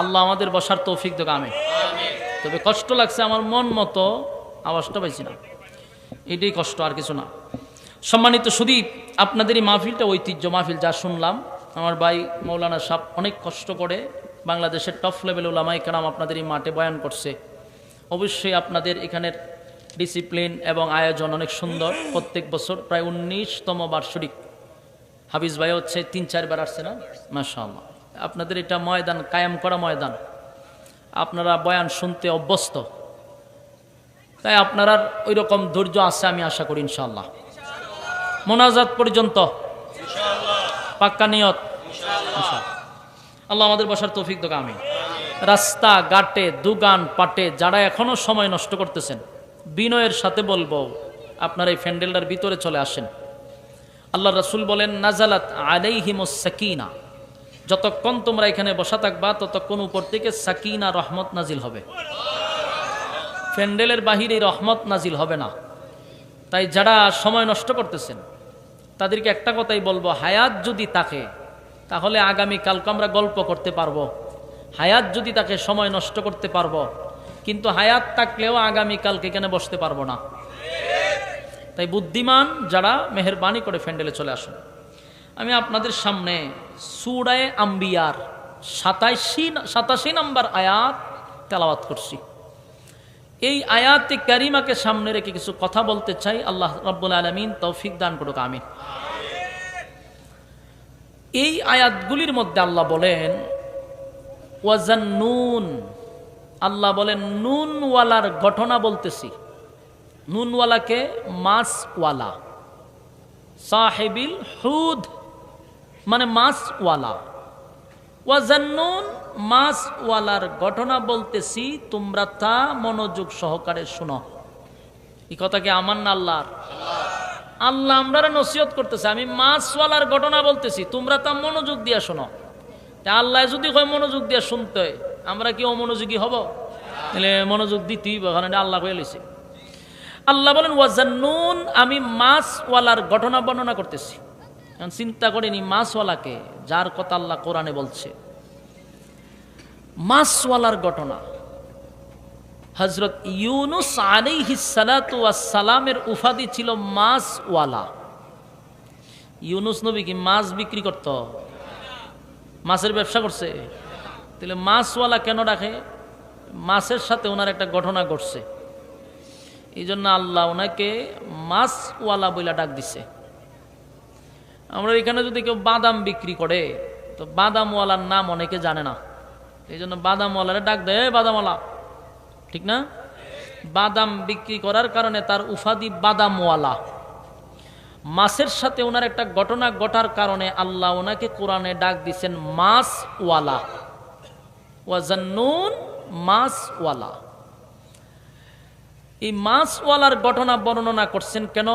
আল্লাহ আমাদের বসার তৌফিক দেখ। আমি তবে কষ্ট লাগছে, আমার মন মতো আওয়াজটা পাইছি না, এটাই কষ্ট, আর কিছু না। সম্মানিত সুদীপ, আপনাদের এই মাহফিলটা ঐতিহ্য মাহফিল, যা শুনলাম আমার ভাই মৌলানা সাহেব অনেক কষ্ট করে বাংলাদেশের টপ লেভেল উলামায়ে কেরাম আপনাদের এই মাঠে বয়ান করছে। অবশ্যই আপনাদের এখানের ডিসিপ্লিন এবং আয়োজন অনেক সুন্দর। প্রত্যেক বছর প্রায় 19তম বার্ষিক, হাফিজ ভাই হচ্ছে 3-4 বার আসছে না, মাশাআল্লাহ। আপনাদের এটা ময়দান, কায়েম করা ময়দান, আপনারা বয়ান শুনতে অভ্যস্ত, তাই আপনারা ওই রকম ধৈর্য আছে আমি আশা করি ইনশাআল্লাহ। মোনাজাত পর্যন্ত পাক্কা নিয়ত ইনশাআল্লাহ। আল্লাহ আমাদের বসার তৌফিক দাও, আমিন। রাস্তা ঘাটে, দোকান পাটে যারা এখনো সময় নষ্ট করতেছেন, বিনয়ের সাথে বলবো আপনারা এই প্যান্ডেলটার ভিতরে চলে আসেন। আল্লাহ রাসূল বলেন, নাজালাত আলাইহিমুস সাকিনা, যতক্ষণ তোমরা এখানে বসা থাকবা ততক্ষণ উপর থেকে সাকিনা, রহমত নাজিল হবে। প্যান্ডেলের বাহিরে রহমত নাজিল হবে না। তাই যারা সময় নষ্ট করতেছেন তাদেরকে একটা কথাই বলবো, হায়াত যদি থাকে তাহলে আগামীকালকে আমরা গল্প করতে পারবো, হায়াত যদি তাকে সময় নষ্ট করতে পারবো, কিন্তু হায়াত থাকলেও আগামীকালকে এখানে বসতে পারবো না। তাই বুদ্ধিমান যারা মেহেরবানি করে প্যান্ডেলে চলে আসুন। আমি আপনাদের সামনে সূরা আম্বিয়ার 87 নম্বর আয়াত তেলাওয়াত করছি। এই আয়াতে কারিমাকে সামনে রেখে কিছু কথা বলতে চাই। আল্লাহ রাব্বুল আলামিন তৌফিক দান করুক, আমিন। এই আয়াতগুলির মধ্যে আল্লাহ বলেন ওয়াজান্নুন, আল্লাহ বলেন নুনওয়ালার ঘটনা বলতেছি। নুনওয়ালাকে মাছওয়ালা, সাহেবিল হুদ মানে মাছওয়ালা। ওয়াজান্নুন মাছওয়ালার ঘটনা বলতেছি, তোমরা তা মনোযোগ সহকারে শুনো। এই কথা কি আমার না আল্লাহর? আল্লাহ আমরা নসিহত করতেছে, আমি মাছওয়ালার ঘটনা বলতেছি, তোমরা তা মনোযোগ দিয়ে শোনো। তা আল্লাহ যদি কয় মনোযোগ দিয়ে শুনতে, আমরা কি অমনোযোগী হব? তাহলে মনোযোগ দিতেই, কারণ আল্লাহ কয়ে লইছে। আল্লাহ বলেন ওয়াজান্নুন, আমি মাছওয়ালার ঘটনা বর্ণনা করতেছি। চিন্তা করিনি মাছওয়ালাকে, যার কথা আল্লাহ কোরআনে বলছে। মাছওয়ালার ঘটনা, হযরত ইউনুস আলাইহিস সালাতু ওয়াস সালামের উপাধি ছিল মাছওয়ালা। ইউনুস নবী কি মাছ বিক্রি করত? মাছের ব্যবসা করছে? তাহলে মাছওয়ালা কেন রাখে? মাছের সাথে ওনার একটা ঘটনা ঘটছে, এই জন্য আল্লাহ ওনাকে মাছওয়ালা বইলা ডাক দিছে। আমরা এখানে যদি কেউ বাদাম বিক্রি করে, তো বাদামওয়ালার নাম অনেকে জানে না, এই জন্য বাদামওয়ালারে ডাক দেয় বাদামওয়ালা, ঠিক না? বাদাম বিক্রি করার কারণে তার উপাধি বাদামওয়ালা। মাছের সাথে ওনার একটা ঘটনা ঘটার কারণে আল্লাহ ওনাকে কোরআনে ডাক দিচ্ছেন মাছওয়ালা। ওয়াজান্নুন মাছওয়ালা। এই মাছওয়ালার ঘটনা বর্ণনা করছেন কেন?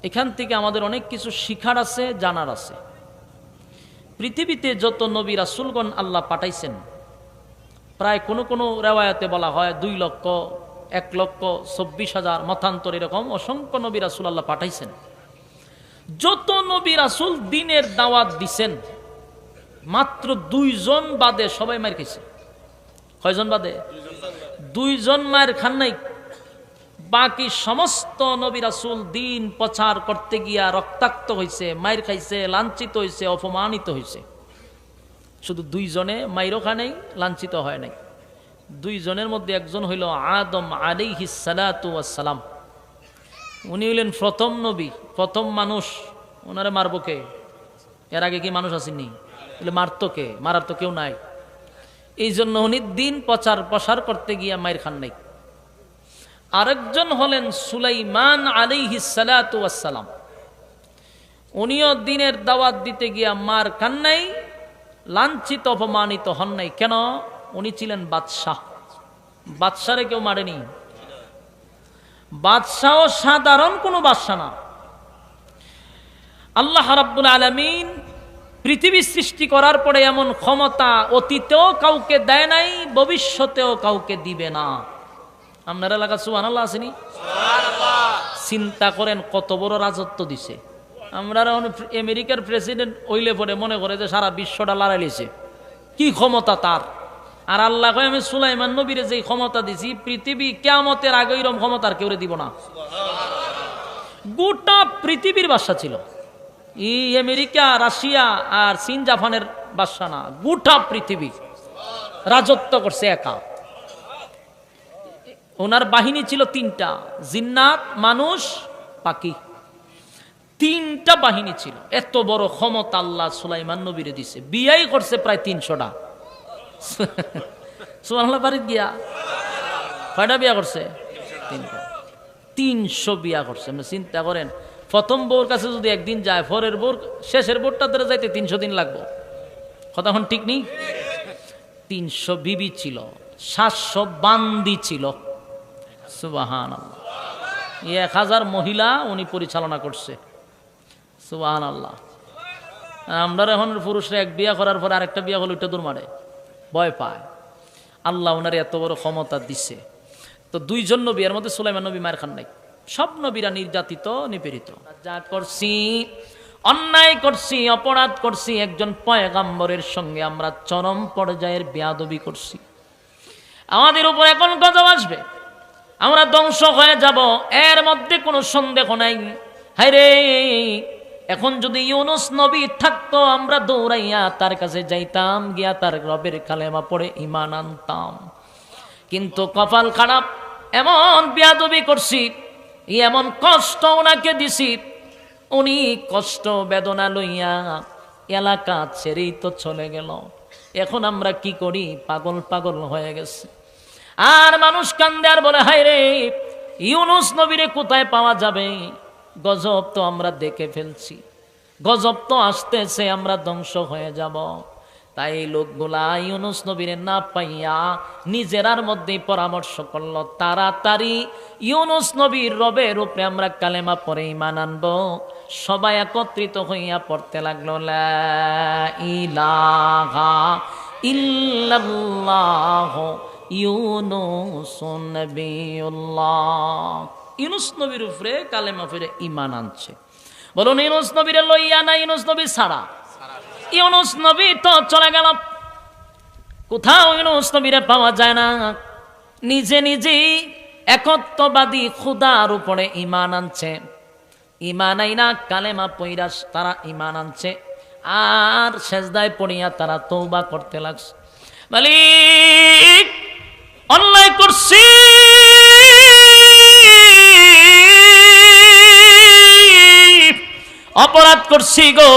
এখান থেকে আমাদের অনেক কিছু শিখার আছে, জানার আছে। পৃথিবীতে যত নবী রাসূলগণ আল্লাহ পাঠাইছেন, প্রায় কোনো কোনো রেওয়ায়াতে বলা হয় 2,01,24,000 মতান্তর, এরকম অসংখ্য নবী রাসূল আল্লাহ পাঠাইছেন। যত নবী রাসূল দ্বীনের দাওয়াত দিছেন, মাত্র 2 জন বাদে সবাই মার খেয়েছে। কয়জন বাদে? দুইজন মায়ের খান নাই। বাকি সমস্ত নবী রাসূল দিন প্রচার করতে গিয়া রক্তাক্ত হয়েছে, মায়ের খাইছে, লাঞ্ছিত হয়েছে, অপমানিত হয়েছে। শুধু দুইজনে মাইরও খা নাই, লাঞ্ছিত হয় নাই। দুইজনের মধ্যে একজন হইল আদম আলাইহিস সালাতু ওয়াস সালাম। উনি হইলেন প্রথম নবী, প্রথম মানুষ। ওনারে মারব কে? এর আগে কি মানুষ আসেনি? মারতো কে? মারার তো কেউ নাই। এই জন্য উনি দিন প্রসার করতে গিয়া মায়ের খান নাই। আরেকজন হলেন সুলাইমান আলাইহিস সালাতু ওয়াস সালাম। উনিও দিনের দাওয়াত দিতে গিয়া মার খান নাই, লাঞ্ছিত অপমানিত হন নাই। কেন? উনি ছিলেন বাদশাহ। বাদশারে কেউ মারেনি। বাদশাহ সাধারণ কোনো বাদশাহ না। আল্লাহ রাব্বুল আলামিন পৃথিবী সৃষ্টি করার পরে এমন ক্ষমতা অতীতেও কাউকে দেয় নাই, ভবিষ্যতেও কাউকে দিবে না। আপনার এলাকা সুবহানাল্লাহ আসেনি? চিন্তা করেন কত বড় রাজত্ব দিছে। আমরা আমেরিকার প্রেসিডেন্ট হইলে পরে মনে করে যে সারা বিশ্বটা লড়াই লিছে, কি ক্ষমতা তার। আর আল্লাহ কয় আমি সুলাইমান নবীরে যে ক্ষমতা দিছি, পৃথিবী কিয়ামতের আগে এরকম ক্ষমতা আর কেউ দিব না। গোটা পৃথিবীর বাদশা ছিল। এই আমেরিকা, রাশিয়া আর চীন জাপানের বাদশা না, গোটা পৃথিবী রাজত্ব করছে একা। ওনার বাহিনী ছিল তিনটা, জিন্নাত, মানুষ, পাখি। তিনটা বাহিনী ছিল। এত বড় ক্ষমতা আল্লাহ সুলাইমান নবীরে দিছে। বিয়াই করছে প্রায় 300টা। সুবহানাল্লাহ। বাড়িতে গিয়া কয়টা বিয়া করছে? 300 বিয়া করছে। আপনি চিন্তা করেন, প্রথম বউর কাছে যদি একদিন যায়, পরের বউর শেষের বউরটা ধরে যাইতে 300 দিন লাগবো। কথা এখন ঠিক নেই? 300 বিবি ছিল, 700 বান্দি ছিল। সুবহানাল্লাহ। 1000 মহিলা উনি পরিচালনা করছে। সুবহানাল্লাহ। আমরা এখন পুরুষরা এক বিয়া করার পর আরেকটা বিয়া হলে ওইটা দূর মারে, ভয় পায়। আল্লাহ ওনার এত বড় ক্ষমতা দিছে। তো দুইজন নবী, এর মধ্যে সুলাইমান নবী মায়ের খান নাই। সব নবীরা নির্যাতিত, নিপীড়িত। যা করছি, অন্যায় করছি, অপরাধ করছি, একজন পয়গাম্বরের সঙ্গে আমরা চরম পর্যায়ের বেয়াদবি করছি। আমাদের উপর এখন গজব আসবে, আমরা ধ্বংস হয়ে যাব, এর মধ্যে কোনো সন্দেহ নাই। হায়রে, এখন যদি ইউনুস নবী থাকতো, আমরা দৌড়াইয়া তার কাছে যাইতাম, গিয়া তার রবের কালেমা পড়ে ঈমান আনতাম। কিন্তু কপাল খারাপ, এমন বেয়াদবি করছি, এমন কষ্ট ওনাকে দিছি, উনি কষ্ট বেদনা লইয়া এলাকা ছেড়েই তো চলে গেল। এখন আমরা কি করি? পাগল পাগল হয়ে গেছে। আর মানুষ কান্দে আর বলে, হায় রে, ইউনুস নবীরে কোথায় পাওয়া যাবে? গজব তো আমরা দেখে ফেলছি, গজব তো আসতেছে, আমরা ধ্বংস হয়ে যাব। তাই লোকগুলা ইউনুস নবীরে না পাইয়া নিজেরার মধ্যেই পরামর্শ করলো, তাড়াতাড়ি ইউনুস নবীর রবের উপরে আমরা কালেমা পড়ে ঈমান আনবো। সবাই একত্রিত হইয়া পড়তে লাগলো, লা ইলাহা ইল্লাল্লাহ ইউনুসুন নবিয়ুল্লাহ। ইউনুস নবীর উপরে কালেমা পড়ে ঈমান আনছে। বলুন, ইউনুস নবীরে লইয়া না ইউনুস নবী ছাড়া? ইউনুস নবী তো চলে গেল, কোথাও ইউনুস নবীরে পাওয়া যায় না। নিজে নিজেই একত্ববাদী খুদার উপরে ঈমান আনছে। ঈমান আইনা কালেমা পইরা তারা ঈমান আনছে, আর সেজদায় পড়িয়া তারা তওবা করতে লাগছে। মালিক, অন্যায় করছি, অপরাধ করছি গো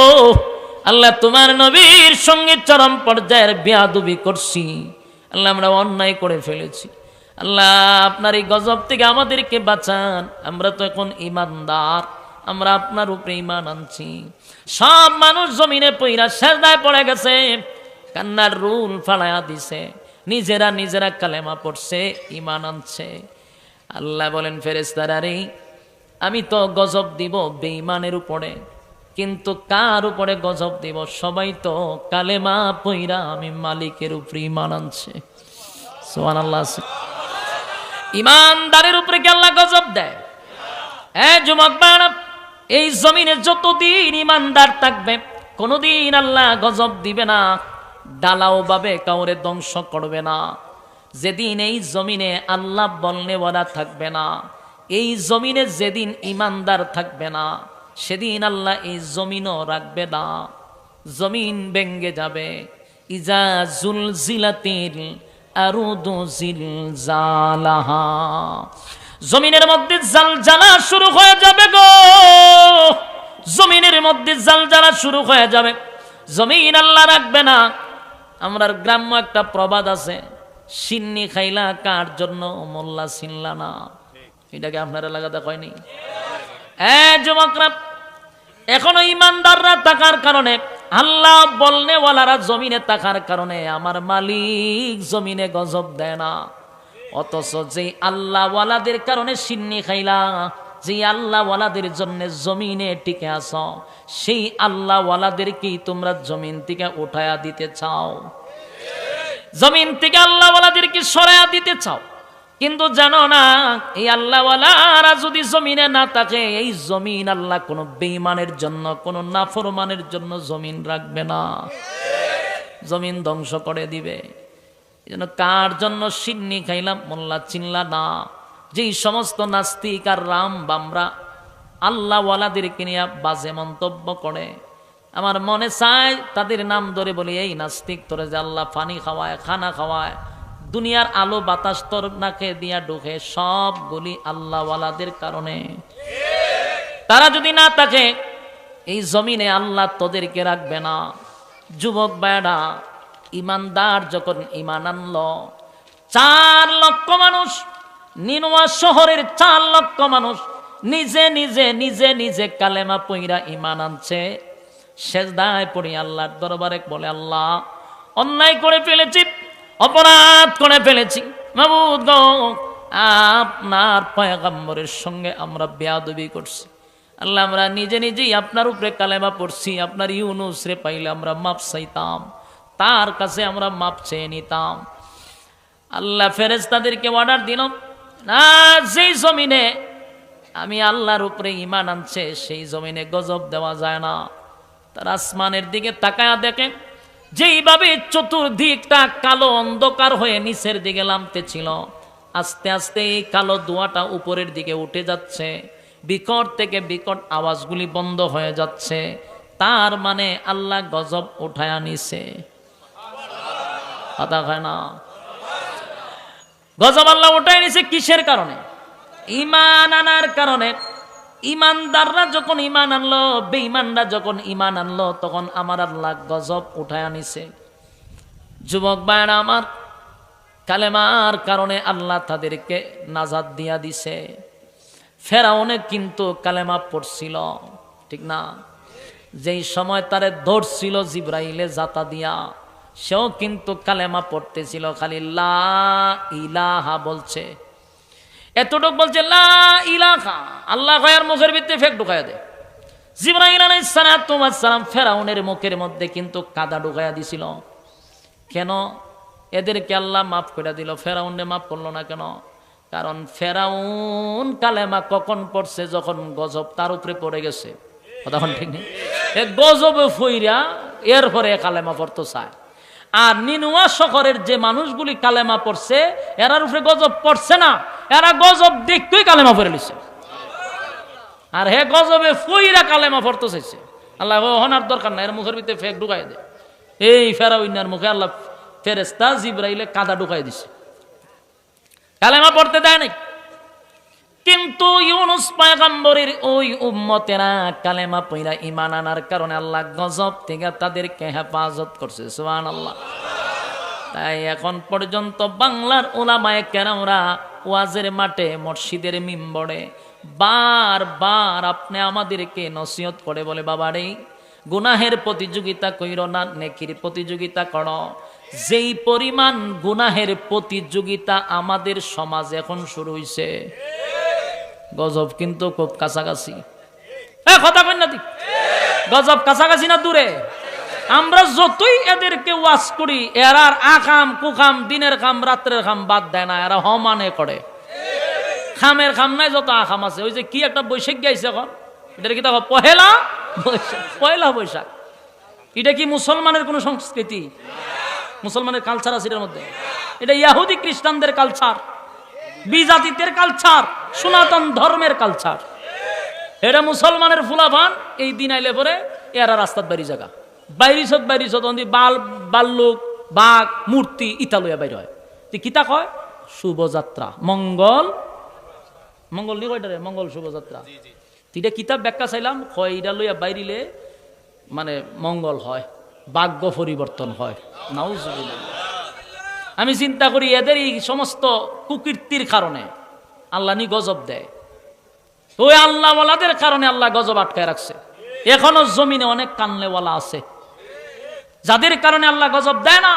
আল্লাহ, তোমার নবীর সঙ্গে চরম পর্যায়ের বেয়াদবি করছি। আল্লাহ, আমরা অন্যায় করে ফেলেছি। আল্লাহ, আপনার এই গজব থেকে আমাদেরকে বাঁচান। আমরা তো এখন ঈমানদার, আমরা আপনার উপরে ঈমান আনছি। সব মানুষ জমিনে পইরা সেজদায় পড়ে গেছে, কান্নার রুল ফালায়া দিছে, নিজেরা নিজেরা কালেমা পড়ছে, ঈমান আনছে। আল্লাহ বলেন, ফেরেশতারা রে, আমি তো গজব দিব বেঈমানের উপরে, কিন্তু কার উপরে গজব দিব? সবাই তো কালেমা পইরা আমি মালিকের উপরে ঈমান আনছে। সুবহানাল্লাহ। ঈমানদারের উপরে কি আল্লাহ গজব দেয়? যুবক বাড়া, এই জমিনে যতদিন ঈমানদার থাকবে কোনোদিন আল্লাহ গজব দিবে না, ডালাও ভাবে কাউরে ধ্বংস করবে না। যেদিন এই জমিনে আল্লাহ বলনেওয়ালা থাকবে না, এই জমিনে যেদিন ইমানদার থাকবে না, সেদিন আল্লাহ এই জমিনও রাখবে না, জমিন ভেঙ্গে যাবে। ইজা জুলজিলাতিল আরুদু জিলজালাহা, জমিনের মধ্যে জালজালা শুরু হয়ে যাবে গো, জমিনের মধ্যে জালজালা শুরু হয়ে যাবে, জমিন আল্লাহ রাখবে না। আমরার গ্রাম্য একটা প্রবাদ আছে, সিন্নি খাইলা কার জন্য মোল্লা চিনলা না। এটাকে আপনার এলাকাতে হয়নি? যুবকরা, এখনো ইমানদাররা থাকার কারণে, আল্লাহ বলনেওয়ালারা জমিনে থাকার কারণে আমার মালিক জমিনে গজব দেয় না। অথচ যে আল্লাহওয়ালাদের কারণে সিন্নি খাইলা, যে আল্লাহওয়ালাদের জন্য জমিনে টিকে আস, সেই আল্লাহওয়ালাদেরকেই তোমরা জমিন থেকে উঠায়া দিতে চাও, জমিন থেকে আল্লাহওয়ালাদেরকে সরাইয়া দিতে চাও। কিন্তু জানো না, এই আল্লাহওয়ালারা যদি জমিনে না থাকে, এই জমিন আল্লাহ কোনো বেঈমানের জন্য, কোনো নাফরমানের জন্য জমিন রাখবে না, জমিন ধ্বংস করে দিবে। এই জন্য কার জন্য সিন্নি খাইলাম মোল্লা চিনলা না। যেই সমস্ত নাস্তিক আর রাম বামরা আল্লাহওয়ালাদেরকে নিয়ে বাজে মন্তব্য করে, আমার মনে চায় তাদের নাম ধরে বলি, এই নাস্তিক, তোরে যে আল্লাহ পানি খাওয়ায়, খানা খাওয়ায়, দুনিয়ার আলো বাতাস তোর নাকে দিয়া ঢুকে, সবগুলি আল্লাহওয়ালাদের কারণে। তারা যদি না থাকে, এই জমিনে আল্লাহ তোদেরকে রাখবে না। যুবক ভাইরা, ইমানদার যখন ইমান আনলো, 4 লক্ষ মানুষ, নিনোয়া শহরের 4 লক্ষ মানুষ নিজে নিজে নিজে নিজে কালেমা পইরা ইমান আনছে। সেজদায় পড়ি আল্লাহর দরবারে বলে, আল্লাহ অন্যায় করে ফেলেছি, অপরাধ করে ফেলেছি, মাবুদ গো, আপনার পয়গম্বরের সঙ্গে আমরা বেয়াদবি করছি। আল্লাহ, আমরা নিজে নিজেই আপনার উপরে কালেমা পড়ছি। আপনার ইউনুস রে পাইলে আমরা মাপ চাইতাম, তার কাছে আমরা মাপ চেয়ে নিতাম। আল্লাহ ফেরেশতাদেরকে অর্ডার দিল, না, যেই জমিনে আমি আল্লাহর উপরে ইমান আনছে, সেই জমিনে গজব দেওয়া যায় না। তার আসমানের দিকে তাকায়া দেখে, যেইভাবে চতুর্দিকটা কালো অন্ধকার হয়ে নিচের দিকে নামতে ছিল, আস্তে আস্তে এই কালো ধোঁয়াটা উপরের দিকে উঠে যাচ্ছে, বিকট থেকে বিকট আওয়াজগুলি বন্ধ হয়ে যাচ্ছে। তার মানে আল্লাহ গজব উঠায়া নিছে। কথা হয় না? গজব আল্লাহ উঠায় নিছে কিসের কারণে? ইমান আনার কারণে। ইমানদাররা যখন ইমান আনলো, বেঈমানরা যখন ইমান আনলো, তখন আমার আল্লাহ গজব উঠায় আনিছে। যুবক ভাইরা আমার, কালেমার কারণে আল্লাহ তাদেরকে নাজাত দিয়া দিছে। ফেরাউনে কিন্তু কালেমা পড়ছিল, ঠিক না? যেই সময় তারে ধরছিল জিব্রাইলে জাতা দিয়া, সেও কিন্তু কালেমা পড়তেছিল, খালি লা ইলাহা বলছে। এতটুক বলছে লা ইলাহা, আল্লাহ কয়ার মুখের ভিতরে ফেক ঢুকাইয়া দেয়। জিবরাইল আলাইহিস সালাম ফেরাউনের মুখের মধ্যে কিন্তু কাদা ঢুকাইয়া দিছিল। কেন? এদেরকে আল্লাহ মাফ করে দিল, ফেরাউনরে মাফ করলো না কেন? কারণ ফেরাউন কালেমা কখন পড়ছে? যখন গজব তার উপরে পড়ে গেছে। তখন ঠিক নেই, গজবে ফইরা এরপরে কালেমা পড়তে চায়। আর নিনুয়া শহরের যে মানুষগুলি কালেমা পড়ছে, এরার উপরে গজব পড়ছে না, এরা গজব দেখতেই কালেমা পড়ে লিছে। আর হে গজবে ফইরা কালেমা পড়তে চাইছে। আল্লাহ হনার দরকার না, এর মুখের ভিতরে ফেক ঢুকাই দে। এই ফেরাউনের মুখে আল্লাহ ফেরেশতা জিবরাইলে কাদা ঢুকাই দিছে, কালেমা পড়তে দেয় নাই। কিন্তু ইউনুস পয়গম্বরের ওই উম্মতেরা কালেমা পইরা ঈমান আনার কারণে আল্লাহ গজব থেকে তাদেরকে হেফাজত করছে। সুবহানাল্লাহ। তাই এখন পর্যন্ত বাংলার উলামায়ে কেরামরা ওয়াজের মাঠে, মসজিদের মিম্বরে বারবার আপনি আমাদেরকে নসিহত করে বলে, বাবারে গুনাহের প্রতিযোগিতা কইরো না, নেকির প্রতিযোগিতা করো। যেই পরিমাণ গুনাহের প্রতিযোগিতা আমাদের সমাজে এখন শুরু হইছে, গজব কিন্তু খুব কাছাকাছি। কথা কই না, গজব কাছাকাছি না দূরে? আমরা যতই এদেরকে ওয়াজ করি, এরার আকাম কুকাম, দিনের কাম রাত্রের কাম বাদ দেয় না, এরা হমানে করে। খামের খাম নাই, যত আকাম আছে। ওই যে কি একটা বৈশাখ গাইছে এখন, এটা কি দেখো পহেলা বৈশাখ, পয়লা বৈশাখ। এটা কি মুসলমানের কোন সংস্কৃতি? মুসলমানের কালচার আছে এর মধ্যে? এটা ইহুদি খ্রিস্টানদের কালচার, বিজাতিদের কালচার, সনাতন ধর্মের কালচার। এটা মুসলমানের ফুলাভান এই দিন আইলে পরে এরা রাস্তার বাড়ি জায়গা বাইরিছত বাল্লুক বাঘ মূর্তি ইতালুয়া বাইর হয়। কিতা কয় শুভযাত্রা, মঙ্গল মঙ্গল নি কয়টারে মঙ্গল শুভযাত্রা। এটা কিতাব ব্যাখ্যা চাইলাম, কয় এটা লইয়া বাইরিলে মানে মঙ্গল হয়, ভাগ্য পরিবর্তন হয়। নাউজুবিল্লাহ। আমি চিন্তা করি এদের এই সমস্ত কুকীর্তির কারণে আল্লাহ নি গজব দেয়। ওই আল্লাহওয়ালাদের কারণে আল্লাহ গজব আটকায় রাখছে। এখনো জমিনে অনেক কানলেওয়ালা আছে যাদের কারণে আল্লাহ গজব দেয় না।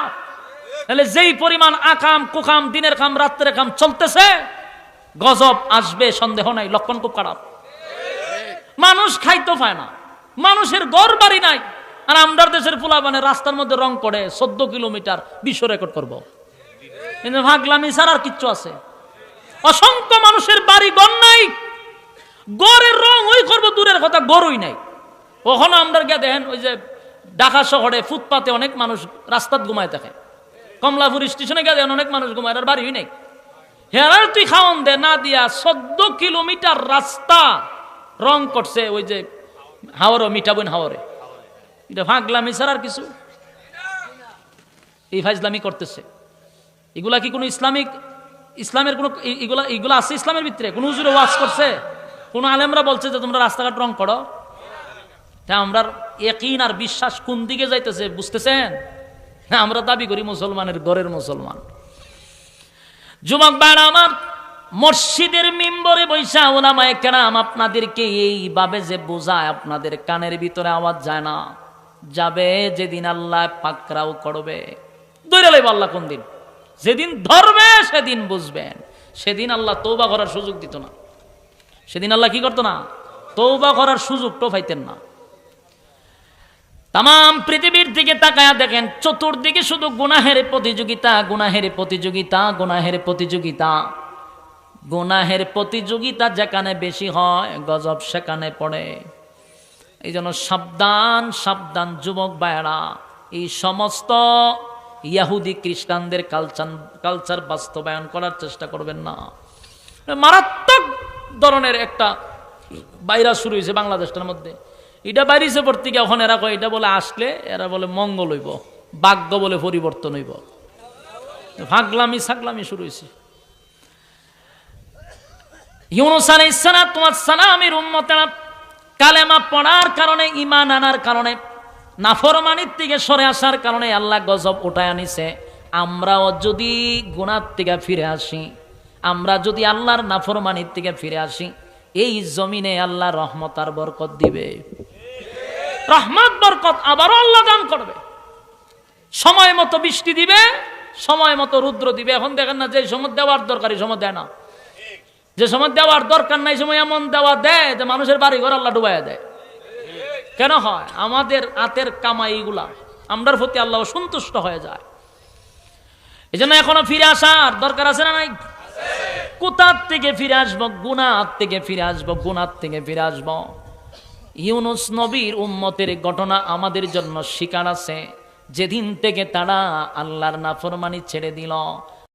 তাহলে যেই পরিমাণ আকাম কুকাম দিনের কাম রাত্রের কাম চলতেছে, গজব আসবে সন্দেহ নাই, লক্ষণ খুব খারাপ। মানুষ খাইতে পায় না, মানুষের ঘর বাড়ি নাই, আর আমরার দেশের ফুলাবানে রাস্তার মধ্যে রং করে 14 কিলোমিটার বিশ্ব রেকর্ড করবো। কিন্তু ভাগলামি ছাড়া আর কিচ্ছু আছে? অসংখ্য মানুষের বাড়ি ঘর নাই, গড়ের রং ওই করবো দূরের কথা, গড়ই নাই। ওখানে আমরা গিয়ে দেখেন ওই যে ঢাকা শহরে ফুটপাতে অনেক মানুষ রাস্তাত ঘুমায় থাকে, কমলাপুর স্টেশনে গিয়ে দেখেন অনেক মানুষ ঘুমায়, আর বাড়িই নাই। হেরার তুই খাওয়ান দে না দিয়া 14 কিলোমিটার রাস্তা রং করছে ওই যে হাওড়ে মিঠাবইন হাওড়ে। এটা ভাগলামি ছাড়া আর কিছু? এই ফাজলামি করতেছে। এগুলা কি কোনো ইসলামের কোনো এগুলা আছে ইসলামের ভিতরে? কোন হুজুরে ওয়াজ করছে? কোন আলেমরা বলছে যে তোমরা রাস্তাঘাট রং করো? আমরা ইয়াকিন আর বিশ্বাস কোন দিকে যাইতেছে বুঝতেছেন? আমরা দাবি করি মুসলমানের ঘরের মুসলমান। যুবক ভাইরা আমার, মসজিদের মিম্বরে বৈশা ওলামায়ে কেরাম আপনাদেরকে এইভাবে যে বোঝায়, আপনাদের কানের ভিতরে আওয়াজ যায় না। যাবে যেদিন আল্লাহ পাকড়াও করবে, ধরে লইব আল্লাহ কোন দিন, যেদিন ধরবে সেদিন বুঝবেন। সেদিন আল্লাহ তওবা করার সুযোগ দিত না। সেদিন আল্লাহ কি করতো না? তওবা করার সুযোগটাও পাইতেন না। তাম পৃথিবীর দিকে তাকায়া দেখেন, চতুর্দিকে শুধু গুনাহের প্রতিযোগিতা, গুনাহের প্রতিযোগিতা, গুনাহের প্রতিযোগিতা। গুনাহের প্রতিযোগিতা যেখানে বেশি হয়, গজব সেখানে পড়ে। এই জন্য সাবধান সাবধান যুবক ভাইয়েরা, এই সমস্ত ইহুদি খ্রিস্টানদের কালচার বাস্তবায়ন করার চেষ্টা করবেন না। মারাত্মক ধরনের একটা ভাইরাস শুরু হয়েছে বাংলাদেশের মধ্যে। এটা বাইরেছে পত্রিকা, এখন এরা কয় এটা বলে আসলে এরা বলে মঙ্গল হইব, ভাগ্য বলে পরিবর্তন হইব। ভাগলামি ছাগলামি শুরু হয়েছে। ইউনূস আলাইহিস সালামের উম্মতেরা কালেমা পড়ার কারণে, ঈমান আনার কারণে, নাফরমানির থেকে সরে আসার কারণে আল্লাহ গজব উঠায় আনিছে। আমরাও যদি গুনাহ থেকে ফিরে আসি, আমরা যদি আল্লাহর নাফরমানির থেকে ফিরে আসি, এই জমিনে আল্লাহ রহমত আর বরকত দিবে। রহমত বরকত আবারও আল্লাহ দান করবে। সময় মতো বৃষ্টি দিবে, সময় মতো রুদ্র দিবে। এখন দেখেন না, যে সময় দেওয়ার দরকার এই সময় দেয় না, যে সময় দেওয়ার দরকার নাই সময় এমন দেওয়া দেয় যে মানুষের বাড়ি ঘর আল্লাহ ডুবাইয়া দেয়। কেন হয়? আমাদের হাতের কামাইগুলা আমরার প্রতি আল্লাহ সন্তুষ্ট হয়ে যায়। এই জন্য এখনো ফিরে আসার দরকার আছে না নাই? কোথার থেকে ফিরে আসবো? গুনাহ থেকে ফিরে আসবো, গুনাহ থেকে ফিরে আসবো। ইউনূস নবীর উম্মতের ঘটনা আমাদের জন্য শিকার আছে। যেদিন থেকে তারা আল্লাহর নাফরমানি ছেড়ে দিল,